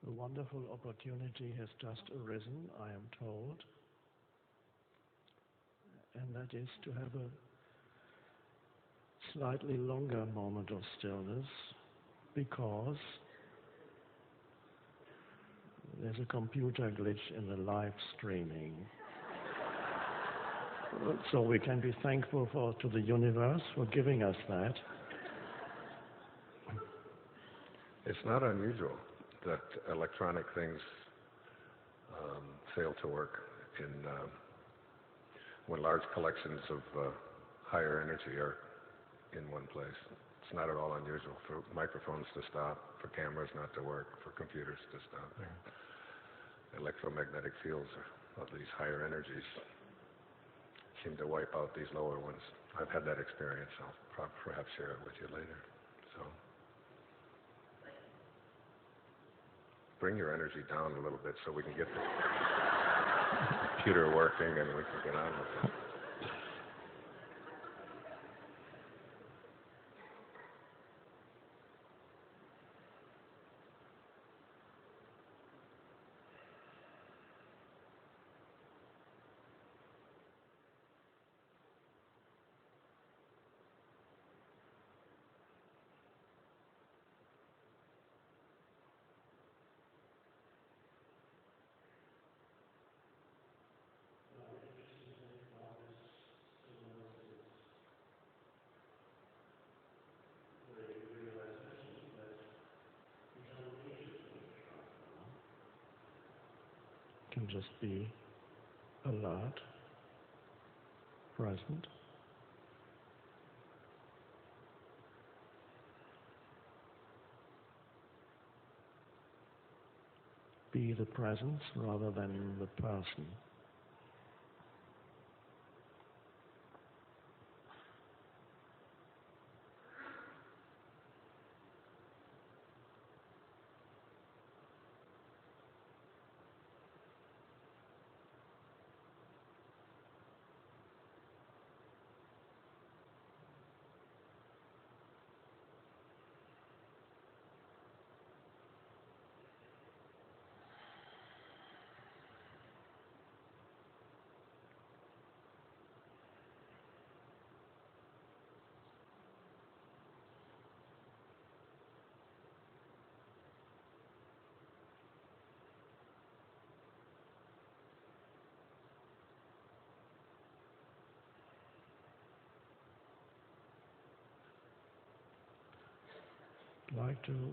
A wonderful opportunity has just arisen, I am told, and that is to have a slightly longer moment of stillness, because there's a computer glitch in the live streaming. So we can be thankful to the universe for giving us that. It's not unusual that electronic things fail to work when large collections of higher energy are in one place. It's not at all unusual for microphones to stop, for cameras not to work, for computers to stop. Electromagnetic fields of these higher energies seem to wipe out these lower ones. I've had that experience. I'll perhaps share it with you later. So bring your energy down a little bit so we can get the computer working and we can get on with it. Can just be alert, present. Be the presence rather than the person.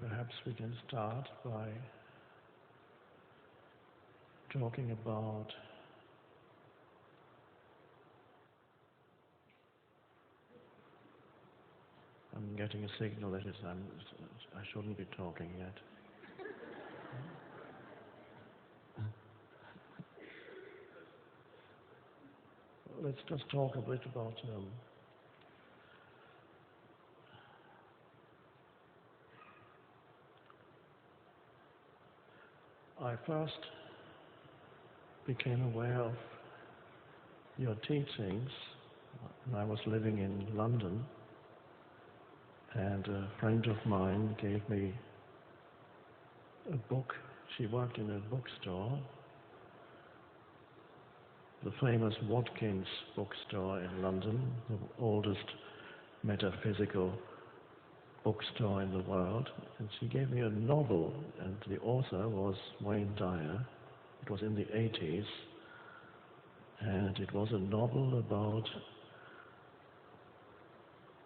Perhaps we can start by talking about I'm getting a signal that I shouldn't be talking yet. Let's just talk a bit about I first became aware of your teachings when I was living in London, and a friend of mine gave me a book. She worked in a bookstore, the famous Watkins bookstore in London, the oldest metaphysical bookstore in the world, and she gave me a novel, and the author was Dاir. It was in the 80s, and it was a novel about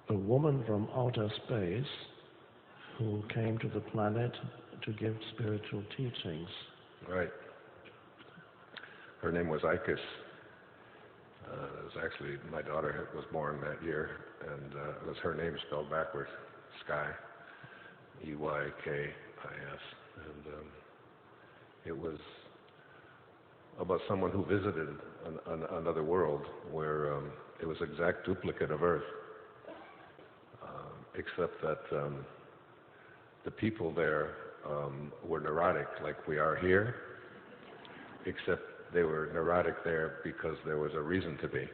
a woman from outer space who came to the planet to give spiritual teachings. Right. Her name was Ikis. It was actually, my daughter was born that year, and it was her name spelled backwards. Sky, Eykis, and it was about someone who visited another world where it was exact duplicate of Earth, except that the people there were neurotic like we are here, except they were neurotic there because there was a reason to be.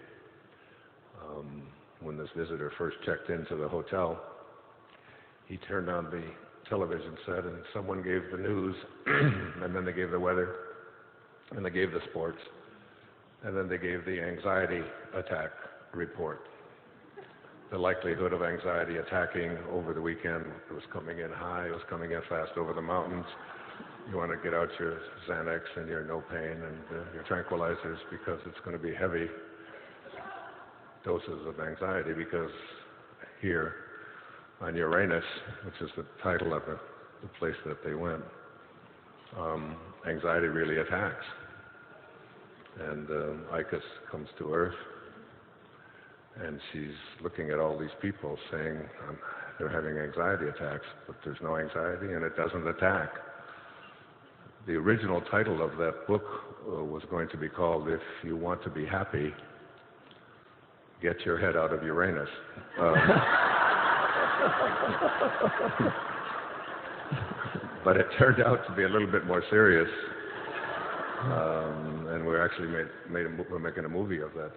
When this visitor first checked into the hotel, he turned on the television set, and someone gave the news, and then they gave the weather, and they gave the sports, and then they gave the anxiety attack report. The likelihood of anxiety attacking over the weekend was coming in high, it was coming in fast over the mountains. You want to get out your Xanax and your no pain and your tranquilizers because it's going to be heavy doses of anxiety, because here on Uranus, which is the title of the place that they went, anxiety really attacks. And Icus comes to Earth, and she's looking at all these people saying they're having anxiety attacks, but there's no anxiety and it doesn't attack. The original title of that book was going to be called If You Want to Be Happy, Get Your Head Out of Uranus. But it turned out to be a little bit more serious. And we're actually we're making a movie of that.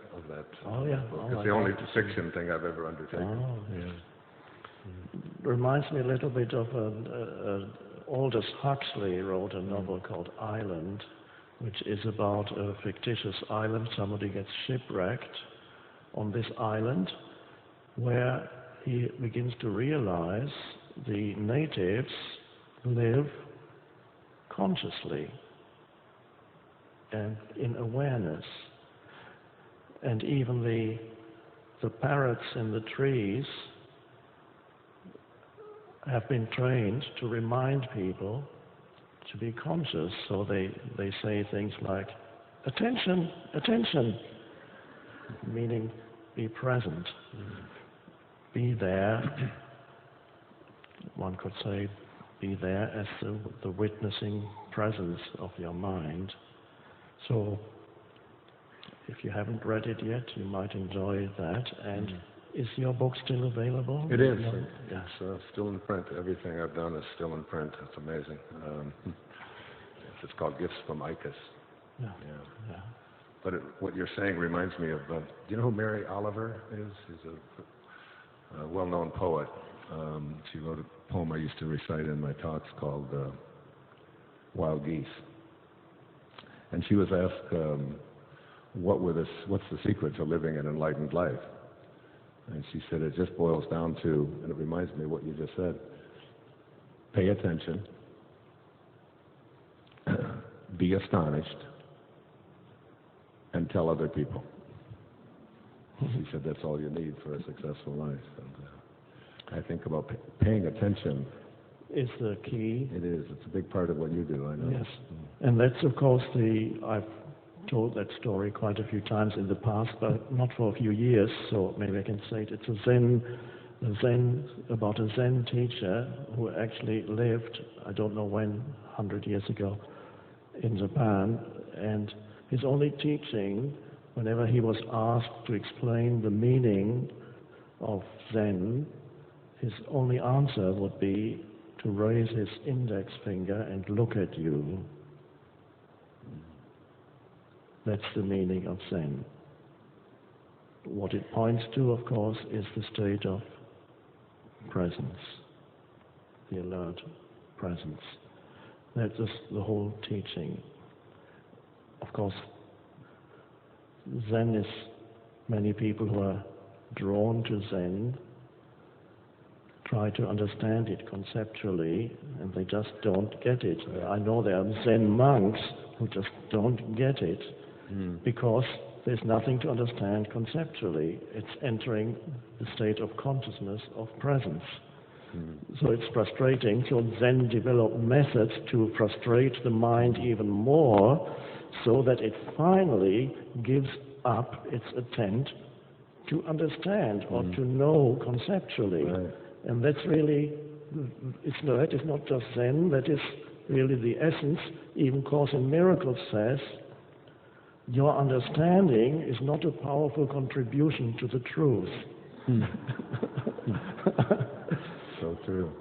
Oh yeah. Book. It's the only fiction thing I've ever undertaken. Oh yeah. Reminds me a little bit of Aldous Huxley wrote a novel called Island, which is about a fictitious island. Somebody gets shipwrecked on this island, where he begins to realize the natives live consciously and in awareness, and even the parrots in the trees have been trained to remind people to be conscious, so they say things like, attention, attention, meaning be present, be there. One could say, be there as the witnessing presence of your mind. So, if you haven't read it yet, you might enjoy that. And is your book still available? It is. Yes. It's still in print. Everything I've done is still in print. It's amazing. It's called Gifts from Icus. Yeah. But what you're saying reminds me of, do you know who Mary Oliver is? She's a well-known poet. She wrote a poem I used to recite in my talks called Wild Geese. And she was asked, what's the secret to living an enlightened life? And she said, it just boils down to, and it reminds me of what you just said, pay attention, be astonished, and tell other people. She said that's all you need for a successful life. And I think about paying attention is the key. It is. It's a big part of what you do, I know. Yes. And that's, of course, I've told that story quite a few times in the past, but not for a few years, so maybe I can say it. It's about a Zen teacher who actually lived, I don't know when, 100 years ago, in Japan, and his only teaching, whenever he was asked to explain the meaning of Zen, his only answer would be to raise his index finger and look at you. That's the meaning of Zen. What it points to, of course, is the state of presence, the alert presence. That's just the whole teaching. Of course, Zen is, many people who are drawn to Zen try to understand it conceptually, and they just don't get it. I know there are Zen monks who just don't get it because there's nothing to understand conceptually. It's entering the state of consciousness of presence. So it's frustrating. So Zen developed methods to frustrate the mind even more so that it finally gives up its attempt to understand or to know conceptually. Right. And that's really, that is not just Zen, that is really the essence. Even Course in Miracles says, your understanding is not a powerful contribution to the truth. So true.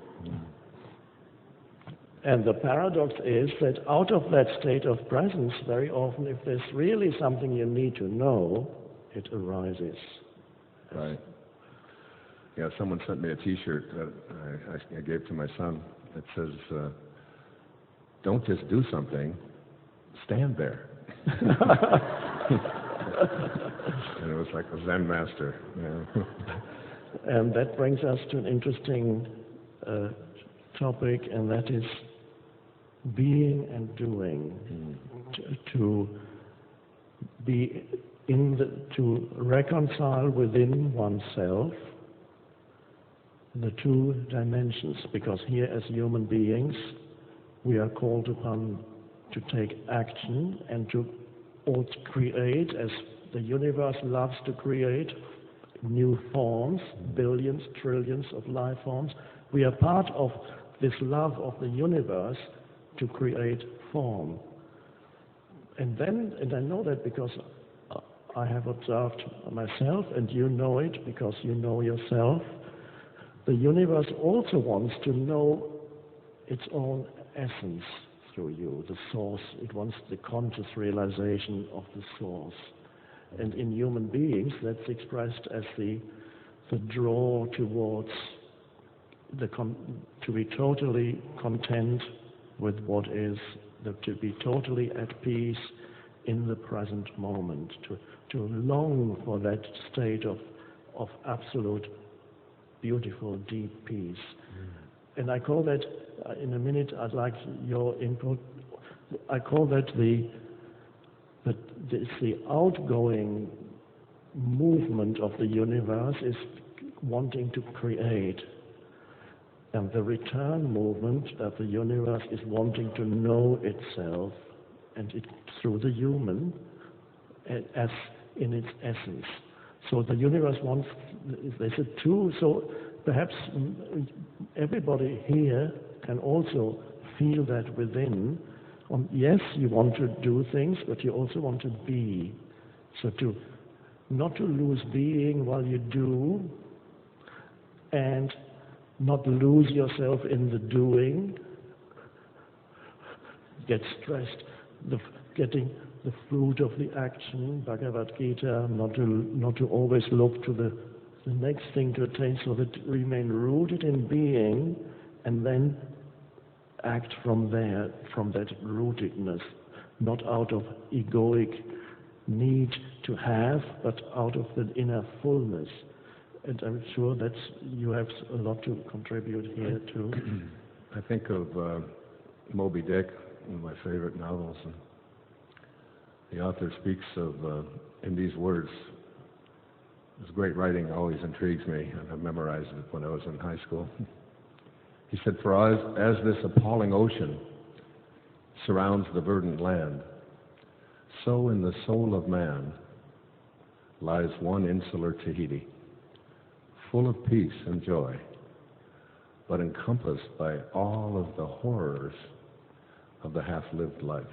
And the paradox is that out of that state of presence, very often, if there's really something you need to know, it arises. Right. Yeah, someone sent me a T-shirt that I gave to my son. It says, "Don't just do something, stand there." And it was like a Zen master. Yeah. And that brings us to an interesting topic, and that is being and doing. To be to reconcile within oneself the two dimensions, because here as human beings we are called upon to take action and to also create, as the universe loves to create new forms, billions, trillions of life forms. We are part of this love of the universe to create form. And I know that because I have observed myself, and you know it because you know yourself. The universe also wants to know its own essence through you, the source. It wants the conscious realization of the source. And in human beings, that's expressed as the draw towards to be totally content with what is, to be totally at peace in the present moment, to long for that state of absolute, beautiful, deep peace. And I call that, in a minute, I'd like your input. I call that it's the outgoing movement of the universe is wanting to create, and the return movement of the universe is wanting to know itself, and it through the human as in its essence. So the universe wants, there's a two, so perhaps everybody here can also feel that within. Yes, you want to do things, but you also want to be. So not to lose being while you do, and not lose yourself in the doing, get stressed, getting the fruit of the action, Bhagavad Gita, not to always look to the next thing to attain, so that remain rooted in being, and then act from there, from that rootedness, not out of egoic need to have, but out of the inner fullness. And I'm sure that you have a lot to contribute here too. I think of Moby Dick, one of my favorite novels, and the author speaks of, in these words, this great writing always intrigues me, and I memorized it when I was in high school. He said, "For as this appalling ocean surrounds the verdant land, so in the soul of man lies one insular Tahiti, full of peace and joy, but encompassed by all of the horrors of the half-lived life."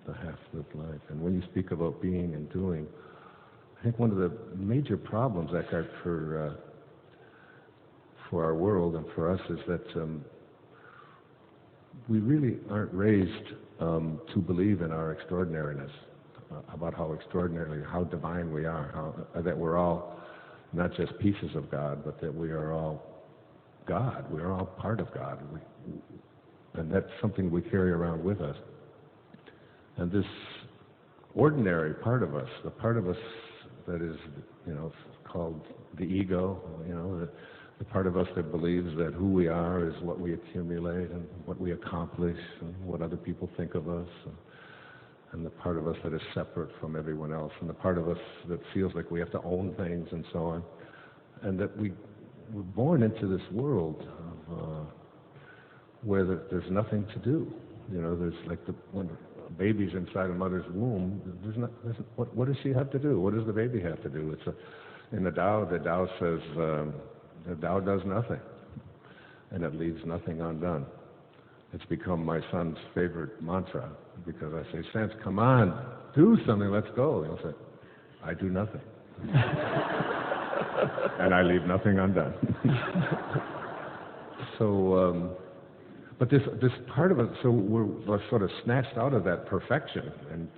The half-lived life. And when you speak about being and doing, I think one of the major problems, Eckhart, for our world and for us is that we really aren't raised to believe in our extraordinariness, about how extraordinarily, how divine we are, that we're all not just pieces of God, but that we are all God. We are all part of God. And that's something we carry around with us. And this ordinary part of us, the part of us that is, called the ego, the part of us that believes that who we are is what we accumulate and what we accomplish and what other people think of us, and the part of us that is separate from everyone else, and the part of us that feels like we have to own things and so on, and that we're born into this world of, where there's nothing to do. There's like when a baby's inside a mother's womb, what does she have to do? What does the baby have to do? In the Tao says, the Tao does nothing, and it leaves nothing undone. It's become my son's favorite mantra, because I say, "Sense, come on, do something, let's go." He'll say, "I do nothing." And I leave nothing undone. So, but this part of it, so we're sort of snatched out of that perfection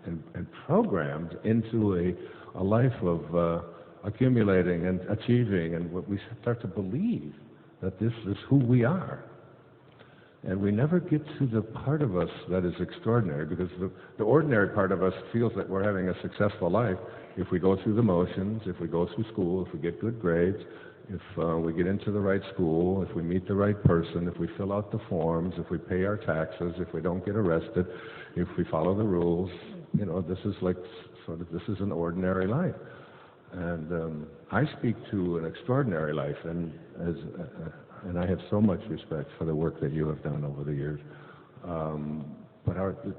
and programmed into a life of accumulating and achieving, and we start to believe that this is who we are. And we never get to the part of us that is extraordinary, because the ordinary part of us feels that we're having a successful life if we go through the motions, if we go through school, if we get good grades, if we get into the right school, if we meet the right person, if we fill out the forms, if we pay our taxes, if we don't get arrested, if we follow the rules. You know, this is like this is an ordinary life. And I speak to an extraordinary life, and I have so much respect for the work that you have done over the years. But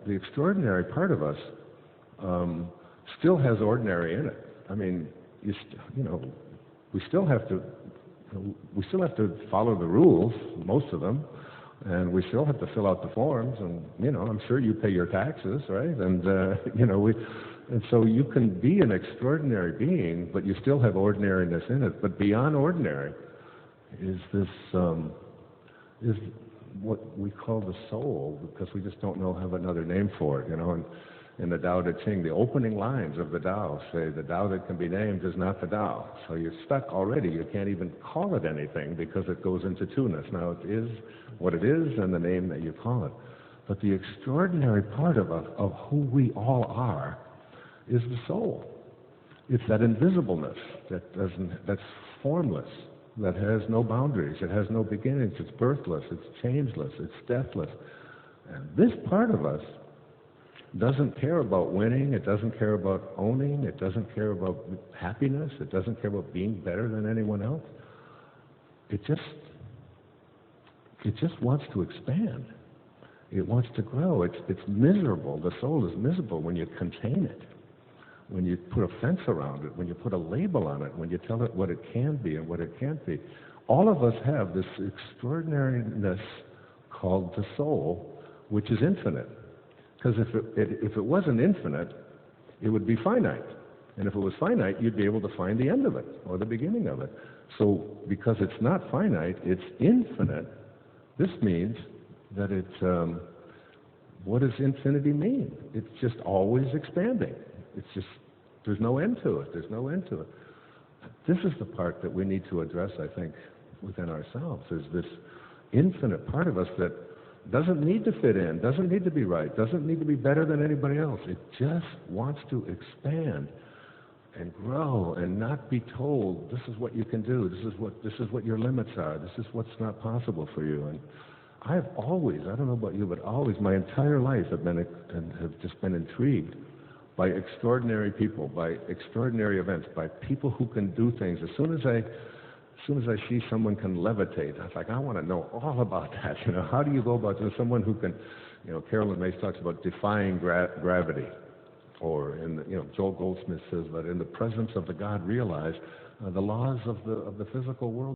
the extraordinary part of us still has ordinary in it. I mean, you know, we still have to follow the rules, most of them, and we still have to fill out the forms. And you know, I'm sure you pay your taxes, right? And you know, and so you can be an extraordinary being, but you still have ordinariness in it. But beyond ordinary is this is what we call the soul, because we just don't have another name for it, you know. And in the Tao Te Ching, the opening lines of the Tao say, the Tao that can be named is not the Tao. So you're stuck already. You can't even call it anything because it goes into two-ness. Now it is what it is and the name that you call it. But the extraordinary part of who we all are is the soul. It's that invisibleness that's formless, that has no boundaries, it has no beginnings, it's birthless, it's changeless, it's deathless. And this part of us doesn't care about winning, it doesn't care about owning, it doesn't care about happiness, it doesn't care about being better than anyone else. It just wants to expand. It wants to grow. It's miserable. The soul is miserable when you contain it, when you put a fence around it, when you put a label on it, when you tell it what it can be and what it can't be. All of us have this extraordinariness called the soul, which is infinite. Because if it wasn't infinite, it would be finite. And if it was finite, you'd be able to find the end of it or the beginning of it. So because it's not finite, it's infinite. This means that it's, what does infinity mean? It's just always expanding. It's just, there's no end to it. There's no end to it. This is the part that we need to address, I think, within ourselves, is this infinite part of us that doesn't need to fit in, doesn't need to be right, doesn't need to be better than anybody else. It just wants to expand and grow and not be told, this is what you can do, this is what your limits are, this is what's not possible for you. And I've always, I don't know about you, but always, my entire life have just been intrigued by extraordinary people, by extraordinary events, by people who can do things. As soon as I see someone can levitate, I was like, I want to know all about that. You know, how do you go about this? Someone who can, you know, Carolyn Mace talks about defying gravity, or Joel Goldsmith says that in the presence of the God realized, the laws of the physical world